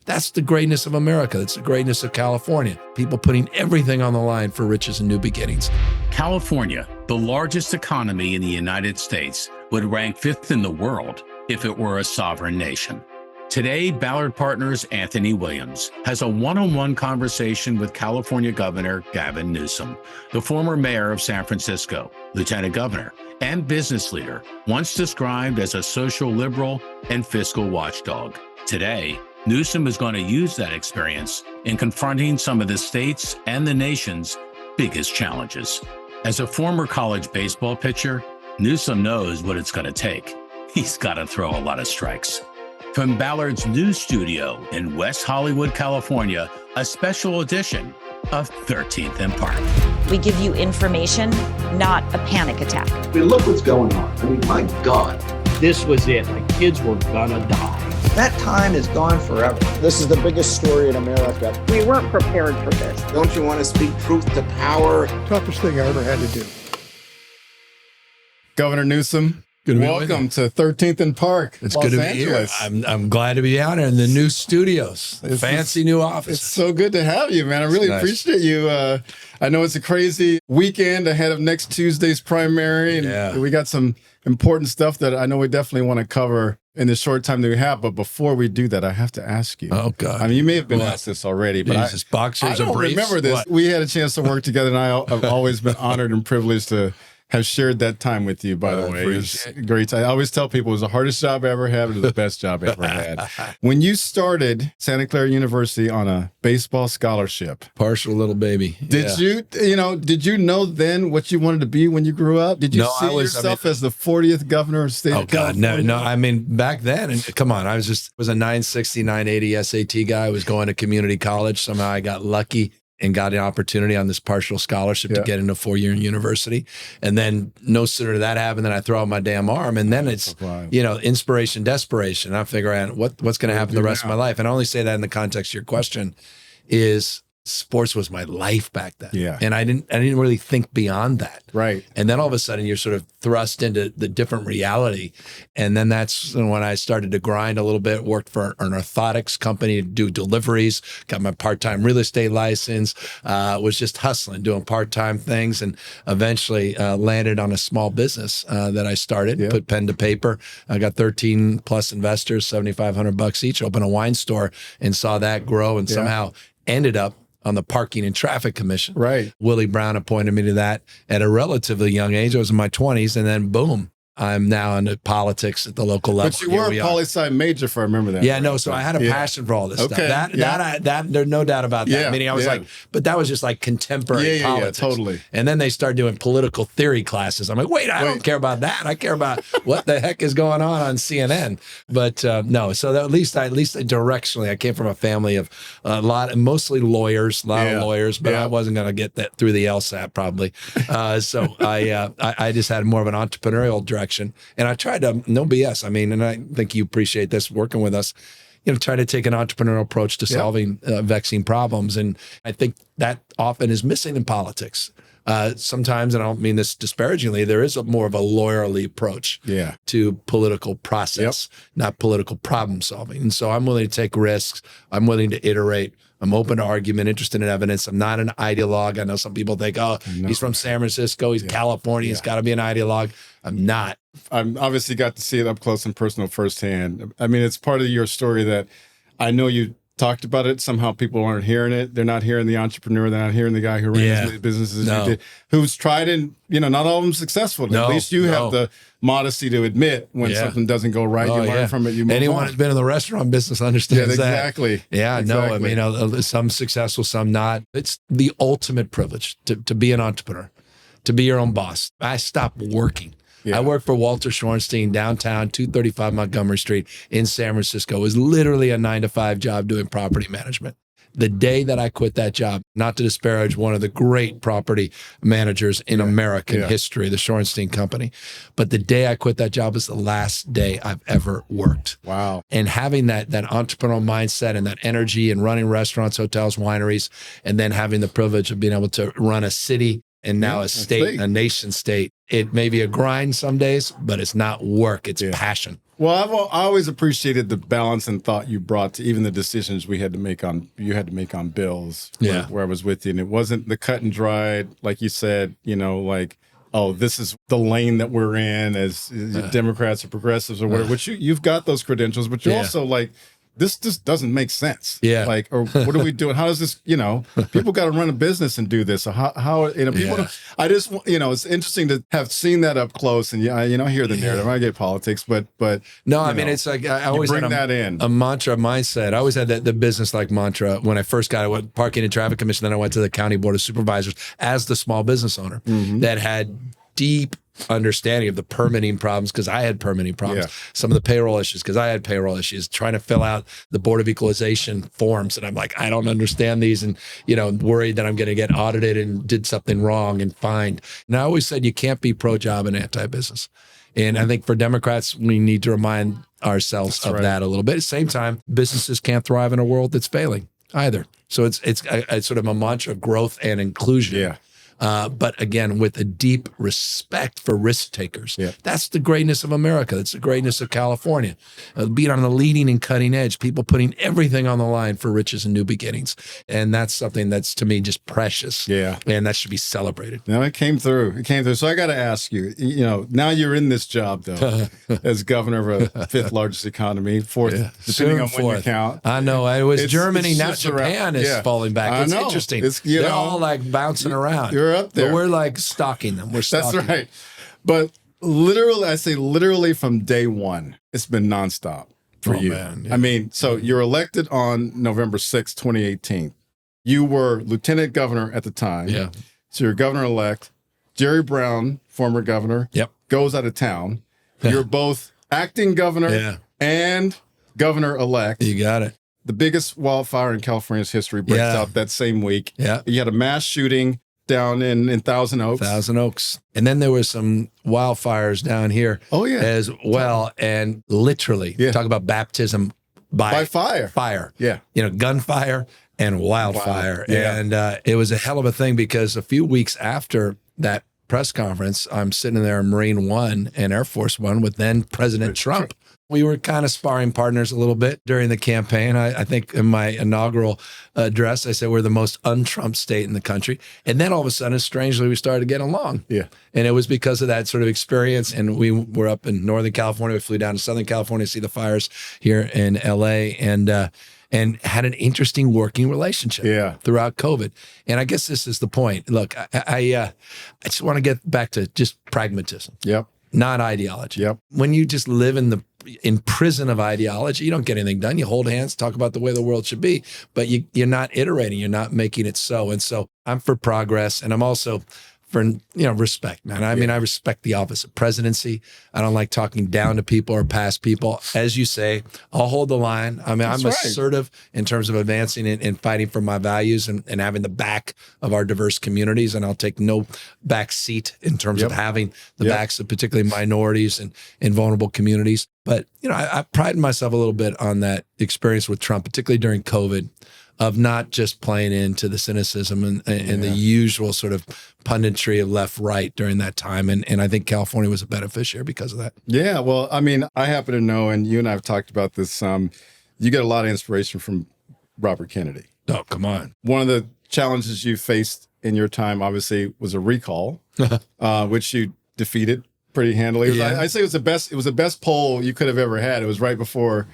That's the greatness of America. That's the greatness of California. People putting everything on the line for riches and new beginnings. California, the largest economy in the United States, would rank 5th in the world if it were a sovereign nation. Today, Ballard Partners' Anthony Williams has a one-on-one conversation with California Governor Gavin Newsom, the former mayor of San Francisco, lieutenant governor, and business leader, once described as a social liberal and fiscal watchdog. Today, Newsom is going to use that experience in confronting some of the state's and the nation's biggest challenges. As a former college baseball pitcher, Newsom knows what it's going to take. He's got to throw a lot of strikes. From Ballard's new studio in West Hollywood, California, a special edition of 13th and Park. We give you information, not a panic attack. I mean, look what's going on. I mean, my God. This was it. The kids were gonna die. That time is gone forever. This is the biggest story in America. We weren't prepared for this. Don't you want to speak truth to power? Toughest thing I ever had to do. Governor Newsom, welcome to 13th and Park. It's good to be here. I'm glad to be out here in the new studios, fancy new office. It's so good to have you, man. I really appreciate you. I know it's a crazy weekend ahead of next Tuesday's primary, and we got some important stuff that I know we definitely want to cover in the short time that we have. But before we do that, I have to ask you. Oh, God. I mean, you may have been asked this already, but Jesus, boxers I don't remember this. What? We had a chance to work together, and I've always been honored and privileged to have shared that time with you, by the way. It's great. I always tell people it was the hardest job I ever had. It was the best job I ever had. When you started Santa Clara University on a baseball scholarship. Partial little baby. Did you know then what you wanted to be when you grew up? Did you see yourself as the 40th governor of the state of California? No. I mean, back then, and come on, I was a 960, 980 SAT guy. I was going to community college. Somehow I got lucky and got an opportunity on this partial scholarship to get into a 4-year university. And then no sooner did that happen than I throw out my damn arm. And then it's, inspiration, desperation. I'm figuring out what's going to happen the rest of my life. And I only say that in the context of your question is sports was my life back then. Yeah. And I didn't really think beyond that. Right. And then all of a sudden you're sort of thrust into the different reality. And then that's when I started to grind a little bit, worked for an orthotics company to do deliveries, got my part-time real estate license, was just hustling, doing part-time things, and eventually landed on a small business that I started, put pen to paper. I got 13 plus investors, $7,500 each, opened a wine store and saw that grow and somehow ended up on the Parking and Traffic Commission. Right. Willie Brown appointed me to that at a relatively young age. I was in my 20s, and then boom, I'm now into politics at the local level. But you were a poli-sci major, if I remember that. Yeah, right? no, so I had a passion for all this stuff. That there's no doubt about that. Yeah, Meaning I was like, but that was just like contemporary politics. Yeah, totally. And then they started doing political theory classes. I'm like, wait, I don't care about that. I care about what the heck is going on CNN. But no, so that at least directionally, I came from a family of mostly lawyers, a lot of lawyers, but I wasn't going to get that through the LSAT probably. So I just had more of an entrepreneurial direction. And I tried to, no BS. I mean, and I think you appreciate this working with us, try to take an entrepreneurial approach to solving vexing problems. And I think that often is missing in politics. Sometimes, and I don't mean this disparagingly, there is more of a lawyerly approach to political process, not political problem solving. And so I'm willing to take risks. I'm willing to iterate. I'm open to argument, interested in evidence. I'm not an ideologue. I know some people think, he's from San Francisco, he's California, he's got to be an ideologue. I'm not. I've obviously got to see it up close and personal firsthand. I mean, it's part of your story that I know you talked about it. Somehow people aren't hearing it. They're not hearing the entrepreneur. They're not hearing the guy who ran as many businesses as you did, who's tried and, not all of them successful. At least you have the modesty to admit when something doesn't go right. You learn from it. You move Anyone on. who's been in the restaurant business understands that. Exactly. Yeah, exactly. No, I mean, some successful, some not. It's the ultimate privilege to be an entrepreneur, to be your own boss. I stopped working. I worked for Walter Shorenstein downtown, 235 Montgomery Street in San Francisco. It was literally a 9-to-5 job doing property management. The day that I quit that job, not to disparage one of the great property managers in American history, the Shorenstein Company, but the day I quit that job was the last day I've ever worked. Wow. And having that entrepreneurial mindset and that energy and running restaurants, hotels, wineries, and then having the privilege of being able to run a city and now a state, a nation state. It may be a grind some days, but it's not work. It's passion. Well, I always appreciated the balance and thought you brought to even the decisions you had to make on bills. Where I was with you, and it wasn't the cut and dried, like you said. Like, oh, this is the lane that we're in as Democrats or progressives or whatever. Which you've got those credentials, but you're also like, this just doesn't make sense. Yeah. Like, or what are we doing? How does this, people got to run a business and do this. So how people, I just, it's interesting to have seen that up close and I hear the narrative. I get politics, but no, I mean, it's like, I always bring had that in. A mantra mindset. I always had the business like mantra when I first got it, Parking and Traffic Commission. Then I went to the County Board of Supervisors as the small business owner that had deep understanding of the permitting problems because I had permitting problems, some of the payroll issues because I had payroll issues, trying to fill out the Board of Equalization forms. And I'm like, I don't understand these and, worried that I'm going to get audited and did something wrong and fined. And I always said you can't be pro-job and anti-business. And I think for Democrats, we need to remind ourselves of that a little bit. At the same time, businesses can't thrive in a world that's failing either. So it's sort of a mantra of growth and inclusion. Yeah. But again, with a deep respect for risk takers. Yeah. That's the greatness of America. That's the greatness of California. Being on the leading and cutting edge, people putting everything on the line for riches and new beginnings. And that's something that's, to me, just precious. Yeah. And that should be celebrated. No, it came through. So I got to ask you, now you're in this job, though, as governor of a fifth largest economy, fourth, depending on when you count. I know. It was Germany. Now Japan is falling back. It's interesting. They're all like bouncing around. You're up there. But we're like stalking them. We're stalking That's right. But literally from day one, it's been nonstop for you. Man, yeah. I mean, so you're elected on November 6, 2018. You were lieutenant governor at the time. Yeah. So you're governor-elect. Jerry Brown, former governor, goes out of town. You're both acting governor and governor-elect. You got it. The biggest wildfire in California's history breaks out that same week. Yeah. You had a mass shooting down in Thousand Oaks. Thousand Oaks. And then there was some wildfires down here as well. And literally, talk about baptism by fire. Fire. Yeah. Gunfire and wildfire. Wow. Yeah. And it was a hell of a thing because a few weeks after that press conference, I'm sitting there in Marine One and Air Force One with then President Trump. We were kind of sparring partners a little bit during the campaign. I think in my inaugural address, I said we're the most un-Trump state in the country. And then all of a sudden, strangely, we started to get along. Yeah. And it was because of that sort of experience. And we were up in Northern California. We flew down to Southern California to see the fires here in L.A. and had an interesting working relationship throughout COVID. And I guess this is the point. Look, I just want to get back to just pragmatism. Yep. Not ideology. Yep. When you just live in prison of ideology, you don't get anything done. You hold hands, talk about the way the world should be, but you're not iterating. You're not making it so. And so I'm for progress, and I'm also for respect, man. I mean, I respect the office of presidency. I don't like talking down to people or past people. As you say, I'll hold the line. I mean, I'm assertive in terms of advancing and fighting for my values and having the back of our diverse communities. And I'll take no back seat in terms of having the backs of particularly minorities and vulnerable communities. But, I pride myself a little bit on that experience with Trump, particularly during COVID, of not just playing into the cynicism and the usual sort of punditry of left-right during that time. And I think California was a beneficiary because of that. Yeah, well, I mean, I happen to know, and you and I have talked about this, you get a lot of inspiration from Robert Kennedy. Oh, come on. One of the challenges you faced in your time, obviously, was a recall, which you defeated pretty handily. I say it was the best poll you could have ever had. It was right before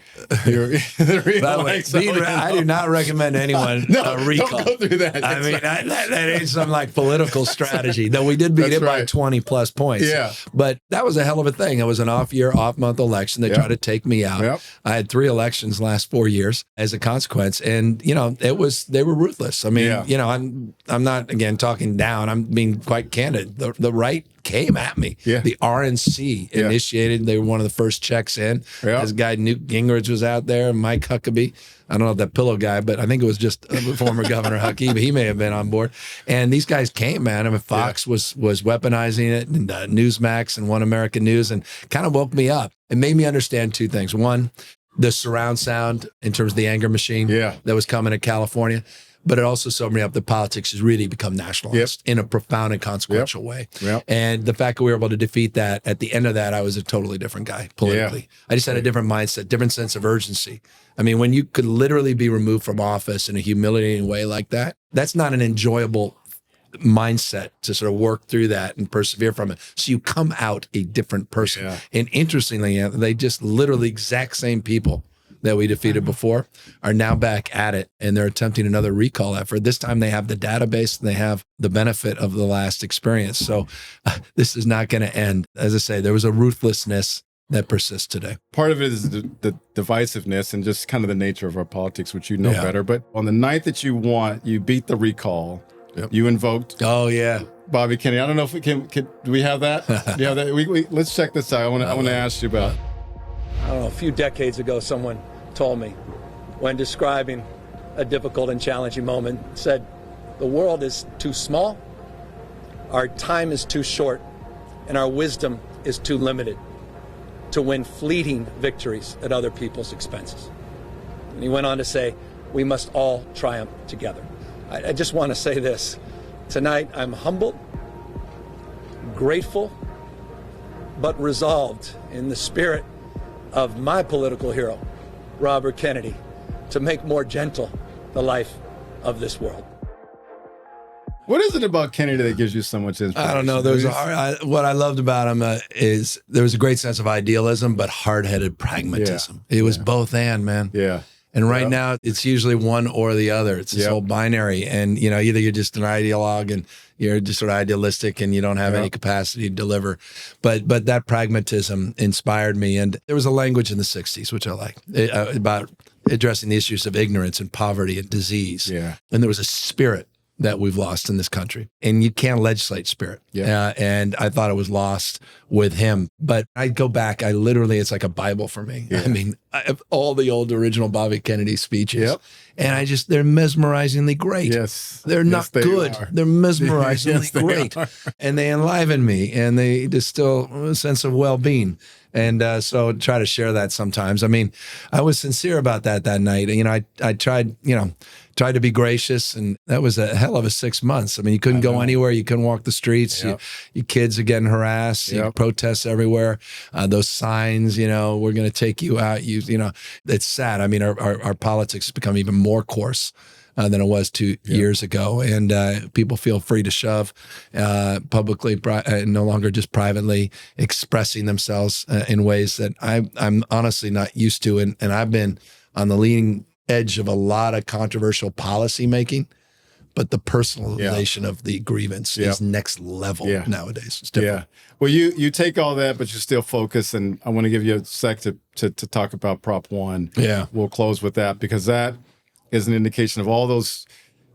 your I do not recommend anyone a recall. Don't go through that. I mean, that ain't some like political strategy. Though we did beat it by 20 plus points. Yeah. But that was a hell of a thing. It was an off month election. They tried to take me out. Yep. I had 3 elections last 4 years as a consequence. And, they were ruthless. I mean, I'm not, again, talking down. I'm being quite candid. The right came at me. Yeah. The RNC initiated. They were one of the first checks in. Yeah. This guy, Newt Gingrich, was out there, Mike Huckabee. I don't know if that pillow guy, but I think it was just former Governor Huckabee, but he may have been on board. And these guys came at him, and Fox was weaponizing it, and Newsmax and One American News, and kind of woke me up. It made me understand 2 things. One, the surround sound in terms of the anger machine that was coming to California. but it also sobered me up that politics has really become nationalized in a profound and consequential way. And the fact that we were able to defeat that, at the end of that, I was a totally different guy politically. I just had a different mindset, different sense of urgency. I mean, when you could literally be removed from office in a humiliating way like that, that's not an enjoyable mindset to sort of work through that and persevere from it. So you come out a different person. And interestingly, they just literally exact same people that we defeated before are now back at it, and they're attempting another recall effort. This time they have the database and they have the benefit of the last experience. So this is not going to end. As I say, there was a ruthlessness that persists today. Part of it is the divisiveness and just kind of the nature of our politics, which you know better. But on the night that you beat the recall, you invoked Bobby Kennedy. I don't know if we can do we have that? Do you have that? Let's check this out. I want to ask you about. I don't know, a few decades ago, someone told me, when describing a difficult and challenging moment, said, the world is too small, our time is too short, and our wisdom is too limited to win fleeting victories at other people's expenses. And he went on to say, we must all triumph together. I just want to say this. Tonight, I'm humbled, grateful, but resolved in the spirit of my political hero, Robert Kennedy, to make more gentle the life of this world. What is it about Kennedy that gives you so much inspiration? I don't know. What I loved about him is there was a great sense of idealism, but hard-headed pragmatism. It was both and, man. And right now, it's usually one or the other. It's this whole binary. And, you know, either you're just an ideologue and you're just sort of idealistic and you don't have any capacity to deliver. But that pragmatism inspired me. And there was a language in the 60s, which I like, about addressing the issues of ignorance and poverty and disease. And there was a spirit that we've lost in this country. And you can't legislate spirit. And I thought it was lost with him. But I go back, it's like a Bible for me. I mean, I have all the old original Bobby Kennedy speeches. And they're mesmerizingly great. They're not good. They're mesmerizingly great. And they enliven me and they distill a sense of well-being. And so try to share that sometimes. I mean, I was sincere about that night. You know, I tried to be gracious, and that was a hell of a 6 months. I mean, you couldn't go anywhere. You couldn't walk the streets. Your kids are getting harassed. Protests everywhere. Those signs, you know, we're going to take you out. You know, it's sad. I mean, our politics has become even more coarse than it was 2 years ago. And people feel free to shove publicly, no longer just privately, expressing themselves in ways that I'm honestly not used to. And I've been on the leading edge of a lot of controversial policy making, but the personalization of the grievance is next level nowadays. It's different. Well, you take all that, but you still focus, and I want to give you a sec to talk about Prop 1. We'll close with that, because that is an indication of all those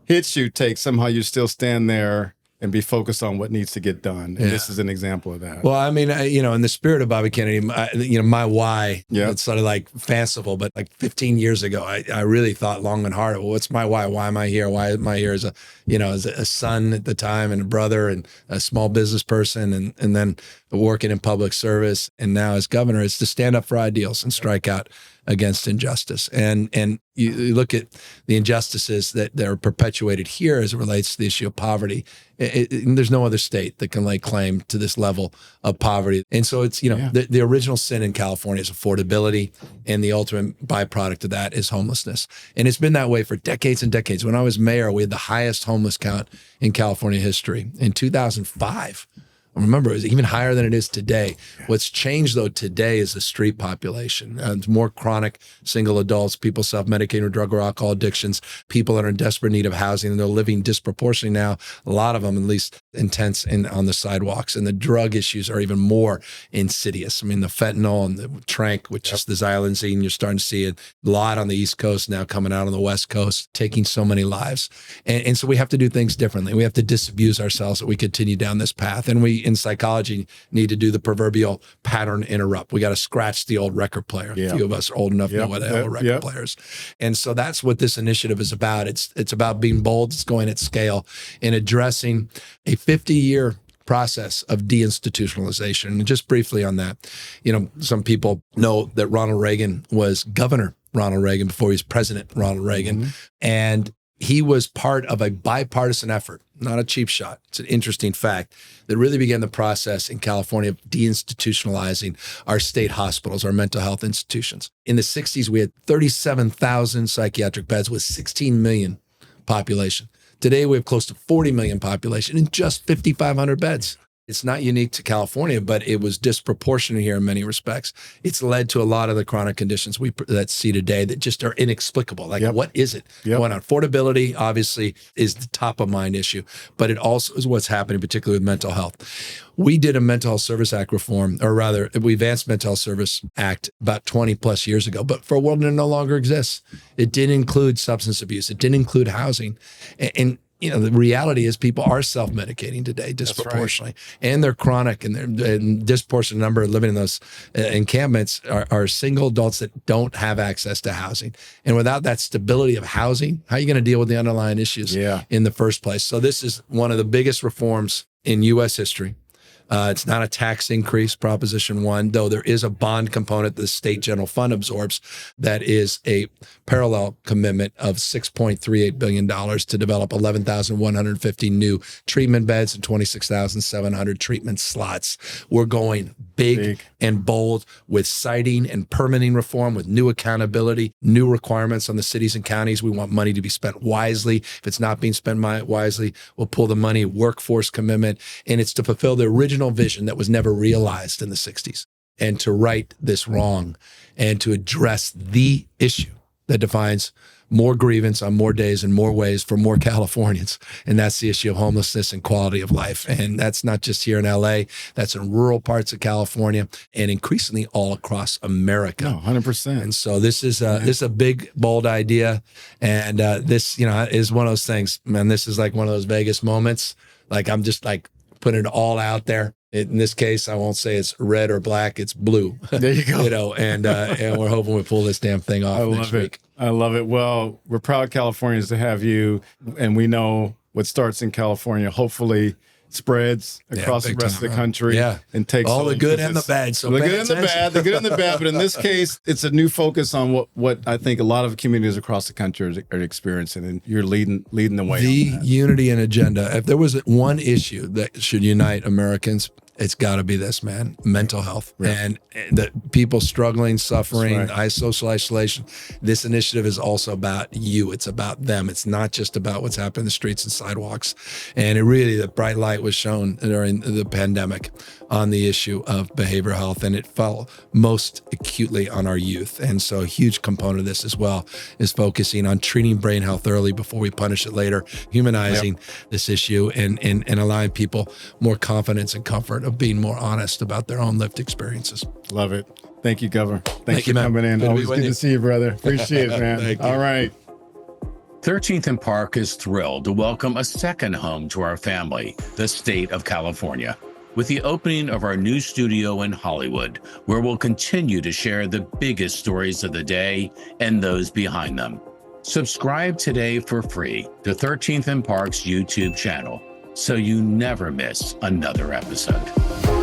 hits you take. Somehow you still stand there and be focused on what needs to get done. And this is an example of that. Well, I mean, you know, in the spirit of Bobby Kennedy, my why, it's sort of like fanciful, but like 15 years ago, I really thought long and hard, well, what's my why? Why am I here? Why am I here as a son at the time, and a brother, and a small business person, and then working in public service. And now as governor, it's to stand up for ideals and strike out against injustice. And you look at the injustices that are perpetuated here as it relates to the issue of poverty. There's no other state that can lay claim to this level of poverty. And so it's, the original sin in California is affordability, and the ultimate byproduct of that is homelessness. And it's been that way for decades and decades. When I was mayor, we had the highest homeless count in California history. In 2005, remember, it was even higher than it is today. What's changed, though, today is the street population. It's more chronic single adults, people self-medicating with drug or alcohol addictions, people that are in desperate need of housing, and they're living disproportionately now, a lot of them at least intense on the sidewalks. And the drug issues are even more insidious. I mean, the fentanyl and the trank, which is the xylazine, you're starting to see it a lot on the East Coast now, coming out on the West Coast, taking so many lives. And so we have to do things differently. We have to disabuse ourselves that we continue down this path. And we, in psychology, need to do the proverbial pattern interrupt. We got to scratch the old record player. A few of us are old enough to know what the hell a record player is. And so that's what this initiative is about. It's about being bold. It's going at scale in addressing a 50-year process of deinstitutionalization. And just briefly on that, some people know that Ronald Reagan was Governor Ronald Reagan before he was President Ronald Reagan. And He was part of a bipartisan effort, not a cheap shot. It's an interesting fact that really began the process in California of deinstitutionalizing our state hospitals, our mental health institutions. In the 60s, we had 37,000 psychiatric beds with 16 million population. Today, we have close to 40 million population in just 5,500 beds. It's not unique to California, but it was disproportionate here in many respects. It's led to a lot of the chronic conditions that see today that just are inexplicable. Like, what is it going on? Affordability, obviously, is the top of mind issue, but it also is what's happening, particularly with mental health. We did a Mental Health Service Act reform, or rather, we advanced Mental Health Service Act about 20 plus years ago, but for a world that no longer exists. It didn't include substance abuse. It didn't include housing. And you know, the reality is people are self-medicating today disproportionately, and they're chronic, and they're disproportionate number living in those encampments are single adults that don't have access to housing. And without that stability of housing, how are you going to deal with the underlying issues in the first place? So this is one of the biggest reforms in U.S. history. It's not a tax increase, Proposition 1, though there is a bond component the state general fund absorbs that is a parallel commitment of $6.38 billion to develop 11,150 new treatment beds and 26,700 treatment slots. We're going big and bold with siting and permitting reform, with new accountability, new requirements on the cities and counties. We want money to be spent wisely. If it's not being spent wisely, we'll pull the money. Workforce commitment, and it's to fulfill the original vision that was never realized in the 60s, and to right this wrong and to address the issue that defines more grievance on more days and more ways for more Californians. And that's the issue of homelessness and quality of life. And that's not just here in LA, that's in rural parts of California and increasingly all across America. No, 100%. And so this is a big, bold idea. And this, is one of those things, man, this is like one of those Vegas moments. Like, I'm just like putting it all out there. In this case, I won't say it's red or black, it's blue. There you go. And we're hoping we pull this damn thing off next week. I love it. Well, we're proud Californians to have you, and we know what starts in California hopefully spreads across the rest of the country and takes all the good and the bad. So the good and the bad, but in this case, it's a new focus on what I think a lot of communities across the country are experiencing, and you're leading the way. The unity and agenda. If there was one issue that should unite Americans, it's got to be this, man, mental health and the people struggling, suffering, social isolation. This initiative is also about you. It's about them. It's not just about what's happening in the streets and sidewalks. And it really, the bright light was shown during the pandemic on the issue of behavioral health, and it fell most acutely on our youth. And so a huge component of this as well is focusing on treating brain health early before we punish it later, humanizing this issue and allowing people more confidence and comfort of being more honest about their own lived experiences. Love it. Thank you, Governor. Thanks for man. coming in. Good Always good to see you, brother. Appreciate it, man. Thank you. All right. 13th and Park is thrilled to welcome a second home to our family, the state of California, with the opening of our new studio in Hollywood, where we'll continue to share the biggest stories of the day and those behind them. Subscribe today for free to 13th and Park's YouTube channel, so you never miss another episode.